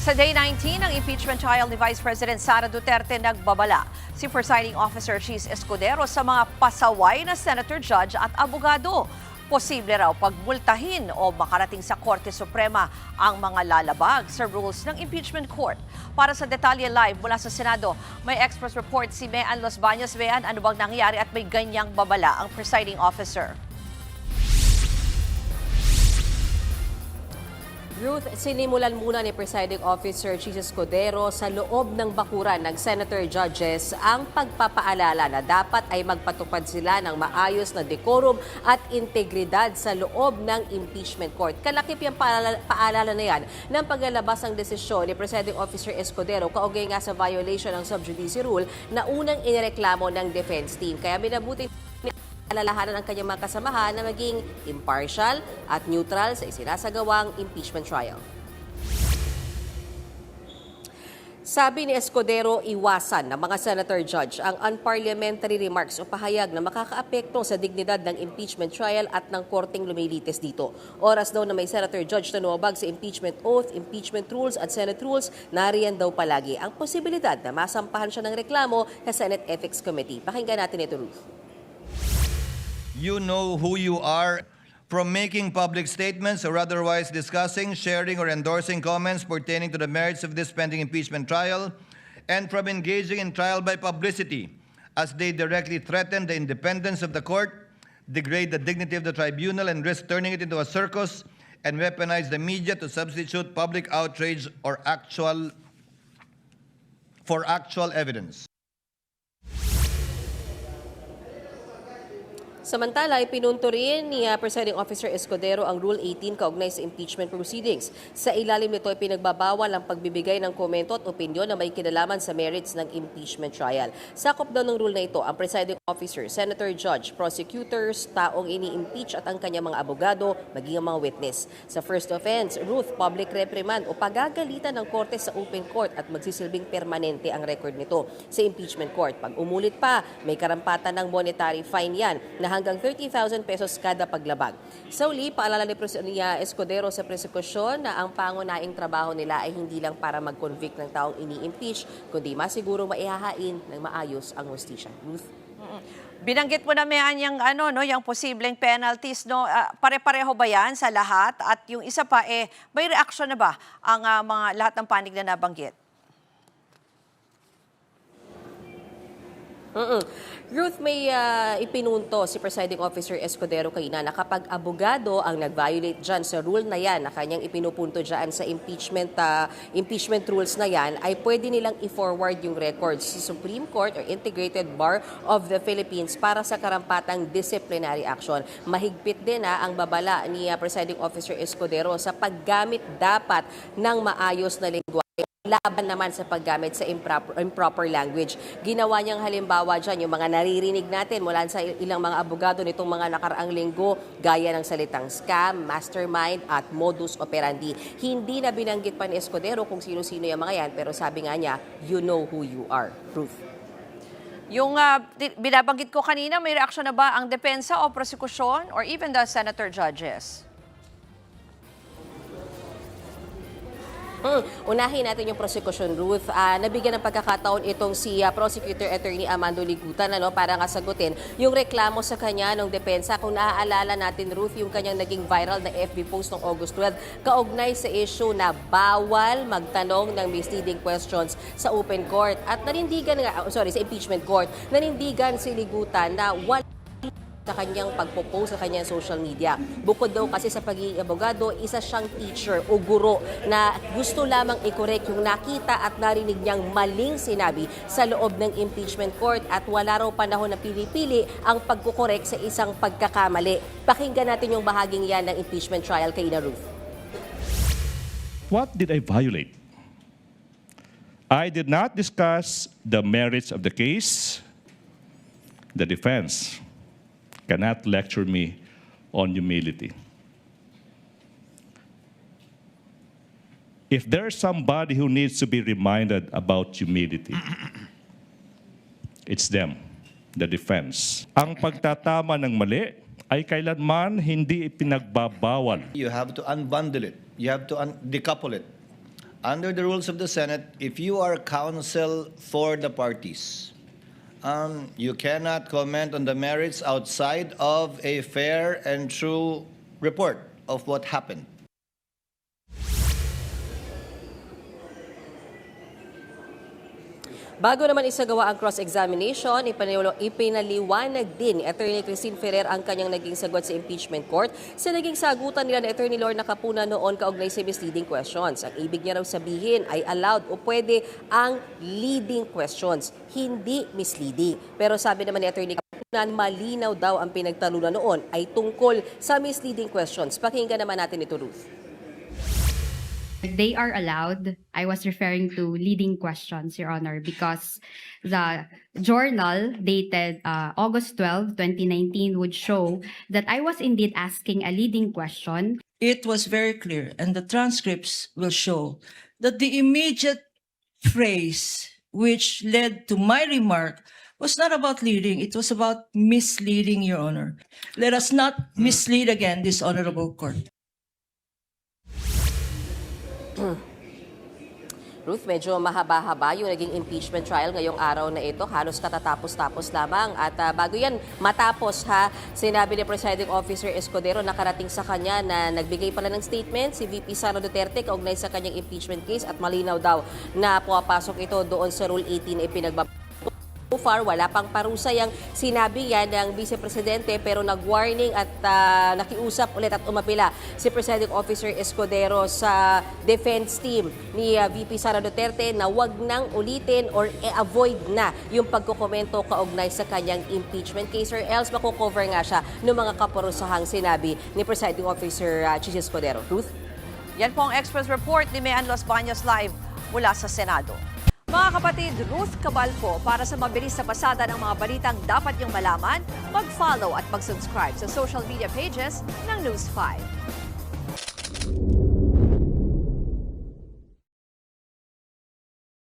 Sa Day 19 ng impeachment trial ni Vice President Sara Duterte, nagbabala si Presiding Officer Chis Escudero sa mga pasaway na Senator, Judge at abogado. Posible raw pagmultahin o makarating sa Korte Suprema ang mga lalabag sa rules ng impeachment court. Para sa detalye live mula sa Senado, may express report si Mean Los Baños. Mean, ano bang nangyari at may ganyang babala ang Presiding Officer? Ruth, sinimulan muna ni Presiding Officer Chis Escudero sa loob ng bakuran ng Senator Judges ang pagpapaalala na dapat ay magpatupad sila ng maayos na decorum at integridad sa loob ng impeachment court. Kalakip yung paalala na yan ng paglalabas ng desisyon ni Presiding Officer Escudero kaugnay nga sa violation ng sub judice rule na unang inireklamo ng defense team. Kaya minabuti alalahanan ang kanyang mga kasamahan na maging impartial at neutral sa isinasagawang impeachment trial. Sabi ni Escudero, iwasan ng mga senator judge ang unparliamentary remarks o pahayag na makakaapekto sa dignidad ng impeachment trial at ng korteng lumilitis dito. Oras daw na may senator judge na nuwabag sa impeachment oath, impeachment rules at Senate rules, nariyan daw palagi ang posibilidad na masampahan siya ng reklamo sa Senate Ethics Committee. Pakinggan natin ito, Ruth. You know who you are from making public statements or otherwise discussing, sharing, or endorsing comments pertaining to the merits of this pending impeachment trial, and from engaging in trial by publicity as they directly threaten the independence of the court, degrade the dignity of the tribunal, and risk turning it into a circus and weaponize the media to substitute public outrage or actual evidence. Samantala, ipinunto rin ni Presiding Officer Escudero ang Rule 18 kaugnay sa impeachment proceedings. Sa ilalim nito ay pinagbabawal ang pagbibigay ng komento at opinyon na may kinalaman sa merits ng impeachment trial. Sakop daw ng rule na ito ang Presiding Officer, Senator, Judge, prosecutors, taong ini-impeach at ang kanyang mga abogado, maging ang mga witness. Sa first offense, Ruth, public reprimand o pagagalitan ng korte sa open court at magsisilbing permanente ang record nito sa impeachment court. Pag umulit pa, may karampatan ng monetary fine yan na hanggang 30,000 pesos kada paglabag. Sa uli, paalala ni Escudero sa prosekusyon na ang pangunahing trabaho nila ay hindi lang para mag-convict ng taong ini-impeach, kundi masiguro maihahain ng maayos ang hustisya. Ruth? Binanggit mo na yung yung posibleng penalties, no? Pare-pareho ba yan sa lahat? At yung isa pa may reaksyon na ba ang mga lahat ng panig na nabanggit? Ruth, may ipinunto si Presiding Officer Escudero kanina na kapag abogado ang nag-violate dyan sa rule na yan, na kanyang ipinupunto dyan sa impeachment rules na yan, ay pwede nilang i-forward yung records sa Supreme Court or Integrated Bar of the Philippines para sa karampatang disciplinary action. Mahigpit din ang babala ni Presiding Officer Escudero sa paggamit dapat ng maayos na lingwahe. Laban naman sa paggamit sa improper language. Ginawa niyang halimbawa dyan yung mga naririnig natin mula sa ilang mga abogado nitong mga nakaraang linggo gaya ng salitang scam, mastermind at modus operandi. Hindi na binanggit pa ni Escudero kung sino-sino yung mga yan pero sabi nga niya, you know who you are. Ruth. Yung binabanggit ko kanina, may reaksyon na ba ang depensa o prosekusyon or even the senator judges? Unahin natin yung prosecution, Ruth. Nabigyan ng pagkakataon itong si Prosecutor Attorney Amando Ligutan para nga sagutin yung reklamo sa kanya ng depensa. Kung naaalala natin, Ruth, yung kanyang naging viral na FB post noong August 12, kaugnay sa issue na bawal magtanong ng misleading questions sa open court. At sa impeachment court, nanindigan si Ligutan na wala sa kanyang pagpo-post sa kanyang social media. Bukod daw kasi sa pagiging abogado, isa siyang teacher o guro na gusto lamang i-correct yung nakita at narinig niyang maling sinabi sa loob ng impeachment court at wala raw panahon na pinipili ang pagkukorek sa isang pagkakamali. Pakinggan natin yung bahaging yan ng impeachment trial kay Ruth. What did I violate? I did not discuss the merits of the case. The defense cannot lecture me on humility. If there's somebody who needs to be reminded about humility, it's them, the defense. Ang pagtatama ng mali ay kailanman hindi ipinagbabawal. You have to unbundle it. You have to decouple it. under the rules of the Senate, if you are counsel for the parties, you cannot comment on the merits outside of a fair and true report of what happened. Bago naman isagawa ang cross-examination, ipinaliwanag din ni Attorney Christine Ferrer ang kanyang naging sagot sa impeachment court sa naging sagutan nila ni Attorney Lorna Capuna noon kaugnay sa misleading questions. Ang ibig niya raw sabihin ay allowed o pwede ang leading questions, hindi misleading. Pero sabi naman ni Attorney Capuna, malinaw daw ang pinagtalunan noon ay tungkol sa misleading questions. Pakinggan naman natin ito, Ruth. They are allowed. I was referring to leading questions, Your Honor, because the journal dated August 12, 2019 would show that I was indeed asking a leading question. It was very clear, and the transcripts will show that the immediate phrase which led to my remark was not about leading, it was about misleading, Your Honor. Let us not mislead again this honorable court. Ruth, medyo mahaba-haba yung naging impeachment trial ngayong araw na ito. Halos katatapos-tapos lamang. At bago yan matapos sinabi ni Presiding Officer Escudero nakarating sa kanya na nagbigay pala ng statement si VP Sara Duterte kaugnay sa kanyang impeachment case at malinaw daw na pumapasok ito doon sa Rule 18 na ipinagbabalik. So far, wala pang parusa yung sinabi yan ng Vice Presidente pero nag-warning at nakiusap ulit at umapila si Presiding Officer Escudero sa defense team ni VP Sara Duterte na wag nang ulitin or avoid na yung pagkukomento kaugnay sa kanyang impeachment case or else makukover nga siya ng mga kaparusahang sinabi ni Presiding Officer Chis Escudero. Ruth? Yan po ang Express Report ni Mean Los Baños live mula sa Senado. Mga kapatid, Ruth Cabal po para sa mabilis na pasada ng mga balitang dapat niyong malaman, mag-follow at mag-subscribe sa social media pages ng News 5.